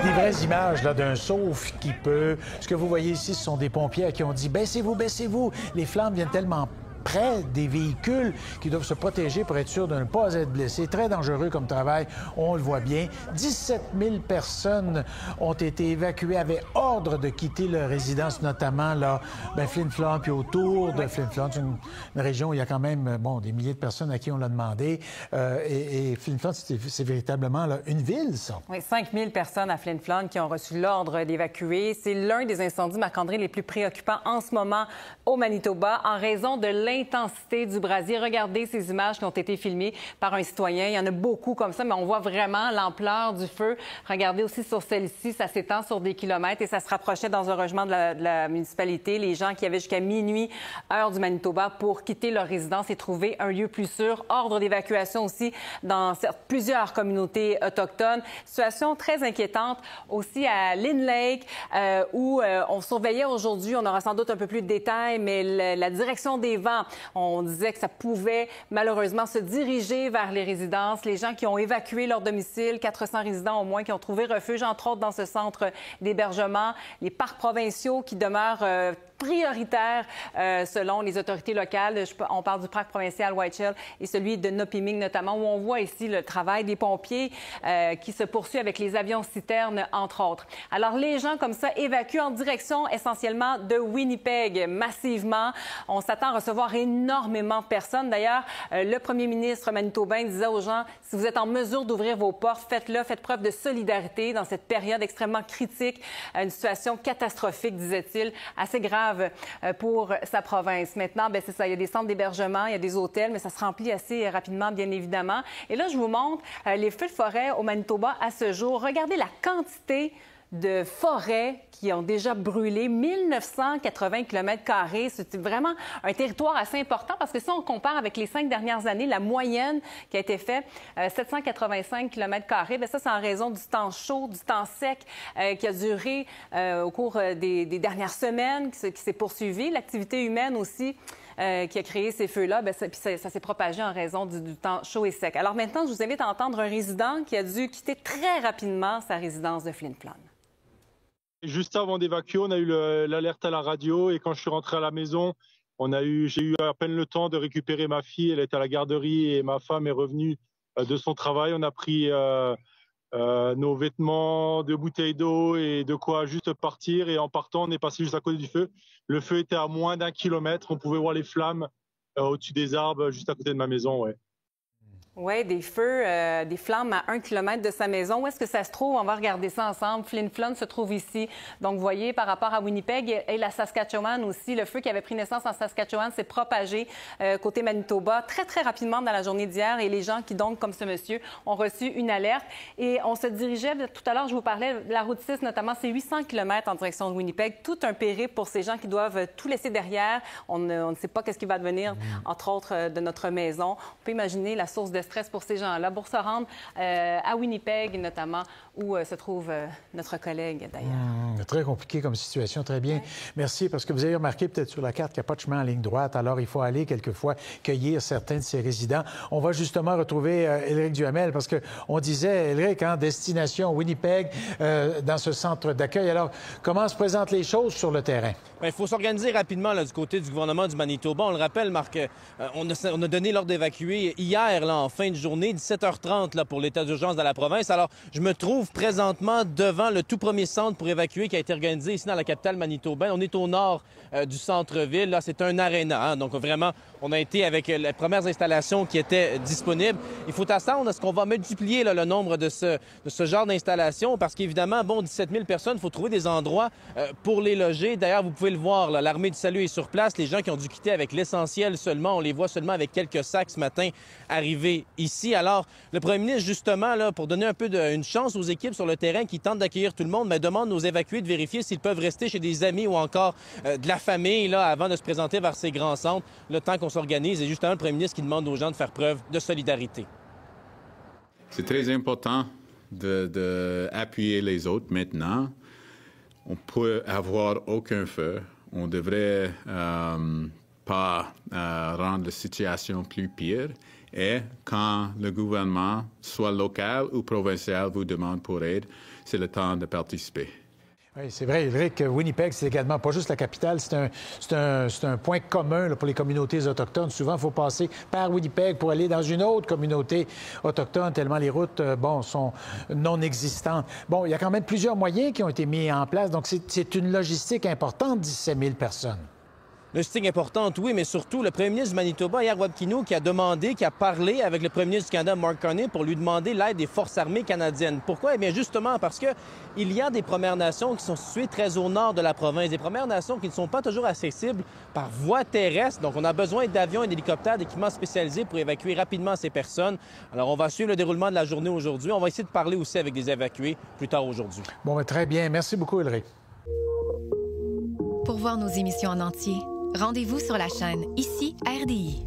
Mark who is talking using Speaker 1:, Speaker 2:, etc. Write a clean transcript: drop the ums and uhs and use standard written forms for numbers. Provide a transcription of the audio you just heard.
Speaker 1: des vraies images d'un sauf qui peut... Ce que vous voyez ici, ce sont des pompiers qui ont dit « Baissez-vous, baissez-vous! » Les flammes viennent tellement près des véhicules qui doivent se protéger pour être sûrs de ne pas être blessés. Très dangereux comme travail, on le voit bien. 17 000 personnes ont été évacuées, avaient ordre de quitter leur résidence, notamment là, Flin Flon, puis autour de Flin Flon. C'est une région où il y a quand même des milliers de personnes à qui on l'a demandé. Et Flin Flon, c'est véritablement là, une ville, ça.
Speaker 2: Oui, 5 000 personnes à Flin Flon qui ont reçu l'ordre d'évacuer. C'est l'un des incendies, Marc-André, les plus préoccupants en ce moment au Manitoba en raison de l'intensité du brasier. Regardez ces images qui ont été filmées par un citoyen. Il y en a beaucoup comme ça, mais on voit vraiment l'ampleur du feu. Regardez aussi sur celle-ci, ça s'étend sur des kilomètres et ça se rapprochait dans un logement de la municipalité. Les gens qui avaient jusqu'à minuit, heure du Manitoba, pour quitter leur résidence et trouver un lieu plus sûr. Ordre d'évacuation aussi dans plusieurs communautés autochtones. Situation très inquiétante aussi à Lynn Lake, où on surveillait aujourd'hui. On aura sans doute un peu plus de détails, mais la direction des vents, on disait que ça pouvait malheureusement se diriger vers les résidences. Les gens qui ont évacué leur domicile, 400 résidents au moins qui ont trouvé refuge, entre autres, dans ce centre d'hébergement. Les parcs provinciaux qui demeurent prioritaire selon les autorités locales. On parle du parc provincial Whiteshell et celui de Nopiming notamment, où on voit ici le travail des pompiers qui se poursuit avec les avions-citernes, entre autres. Alors, les gens comme ça évacuent en direction essentiellement de Winnipeg massivement. On s'attend à recevoir énormément de personnes. D'ailleurs, le premier ministre manitobain disait aux gens, si vous êtes en mesure d'ouvrir vos portes, faites-le, faites preuve de solidarité dans cette période extrêmement critique, une situation catastrophique, disait-il, assez grave pour sa province. Maintenant, c'est ça, il y a des centres d'hébergement, il y a des hôtels, mais ça se remplit assez rapidement, bien évidemment. Et là, je vous montre les feux de forêt au Manitoba à ce jour. Regardez la quantité de forêts qui ont déjà brûlé, 1980 km². C'est vraiment un territoire assez important parce que si on compare avec les 5 dernières années, la moyenne qui a été faite, 785 km², ça, c'est en raison du temps chaud, du temps sec qui a duré au cours des dernières semaines, qui s'est poursuivi. L'activité humaine aussi qui a créé ces feux-là, ça s'est propagé en raison du temps chaud et sec. Alors maintenant, je vous invite à entendre un résident qui a dû quitter très rapidement sa résidence de Flin Flon.
Speaker 3: Juste avant d'évacuer, on a eu l'alerte à la radio et quand je suis rentré à la maison, j'ai eu à peine le temps de récupérer ma fille. Elle était à la garderie et ma femme est revenue de son travail. On a pris nos vêtements, 2 bouteilles d'eau et de quoi juste partir. Et en partant, on est passé juste à côté du feu. Le feu était à moins d'1 kilomètre. On pouvait voir les flammes au-dessus des arbres juste à côté de ma maison. Ouais.
Speaker 2: Oui, des feux, des flammes à 1 kilomètre de sa maison. Où est-ce que ça se trouve? On va regarder ça ensemble. Flin Flon se trouve ici. Donc, vous voyez, par rapport à Winnipeg et la Saskatchewan aussi, le feu qui avait pris naissance en Saskatchewan s'est propagé côté Manitoba très, très rapidement dans la journée d'hier. Et les gens qui, donc, comme ce monsieur, ont reçu une alerte. Et on se dirigeait, tout à l'heure, je vous parlais de la route 6, notamment, c'est 800 km en direction de Winnipeg. Tout un périple pour ces gens qui doivent tout laisser derrière. On ne sait pas qu'est-ce qui va devenir, entre autres, de notre maison. On peut imaginer la source de stress pour ces gens-là, pour se rendre à Winnipeg, notamment, où se trouve notre collègue, d'ailleurs.
Speaker 1: Très compliqué comme situation, très bien. Ouais. Merci, parce que vous avez remarqué peut-être sur la carte qu'il n'y a pas de chemin en ligne droite, alors il faut aller quelquefois cueillir certains de ces résidents. On va justement retrouver Éric Duhamel, parce qu'on disait, Éric, destination Winnipeg, dans ce centre d'accueil. Alors, comment se présentent les choses sur le terrain?
Speaker 4: Il faut s'organiser rapidement là, du côté du gouvernement du Manitoba. On le rappelle, Marc, on a donné l'ordre d'évacuer hier, là, en fin de journée, 17h30 là, pour l'état d'urgence dans la province. Alors, je me trouve présentement devant le tout premier centre pour évacuer qui a été organisé ici dans la capitale manitobaine. On est au nord du centre-ville. Là, c'est un aréna. Donc, vraiment, on a été avec les premières installations qui étaient disponibles. Il faut attendre à ce qu'on va multiplier là, le nombre de ce genre d'installations parce qu'évidemment, 17 000 personnes, il faut trouver des endroits pour les loger. D'ailleurs, vous pouvez le voir, l'armée du salut est sur place. Les gens qui ont dû quitter avec l'essentiel seulement, on les voit seulement avec quelques sacs ce matin arrivés ici. Alors, le premier ministre, justement, là, pour donner un peu une chance aux équipes sur le terrain qui tentent d'accueillir tout le monde, demande aux évacués de vérifier s'ils peuvent rester chez des amis ou encore de la famille là, avant de se présenter vers ces grands centres, le temps qu'on s'organise. Et justement, le premier ministre qui demande aux gens de faire preuve de solidarité.
Speaker 5: C'est très important d'appuyer les autres maintenant. On peut avoir aucun feu. On devrait pas rendre la situation plus pire. Et quand le gouvernement, soit local ou provincial, vous demande pour aide, c'est le temps de participer.
Speaker 1: Oui, c'est vrai, Éric. Winnipeg, c'est également pas juste la capitale, c'est un point commun là, pour les communautés autochtones. Souvent, il faut passer par Winnipeg pour aller dans une autre communauté autochtone, tellement les routes, sont non existantes. Bon, il y a quand même plusieurs moyens qui ont été mis en place, donc c'est une logistique importante, 17 000 personnes.
Speaker 4: Logistique importante, oui, mais surtout, le premier ministre du Manitoba, hier, Wab Kinew, qui a parlé avec le premier ministre du Canada, Mark Carney, pour lui demander l'aide des forces armées canadiennes. Pourquoi? Eh bien, justement, parce qu'il y a des Premières Nations qui sont situées très au nord de la province, des Premières Nations qui ne sont pas toujours accessibles par voie terrestre. Donc, on a besoin d'avions et d'hélicoptères, d'équipements spécialisés pour évacuer rapidement ces personnes. Alors, on va suivre le déroulement de la journée aujourd'hui. On va essayer de parler aussi avec des évacués plus tard aujourd'hui.
Speaker 1: Bon, bien, très bien. Merci beaucoup, Éric.
Speaker 6: Pour voir nos émissions en entier, rendez-vous sur la chaîne Ici RDI.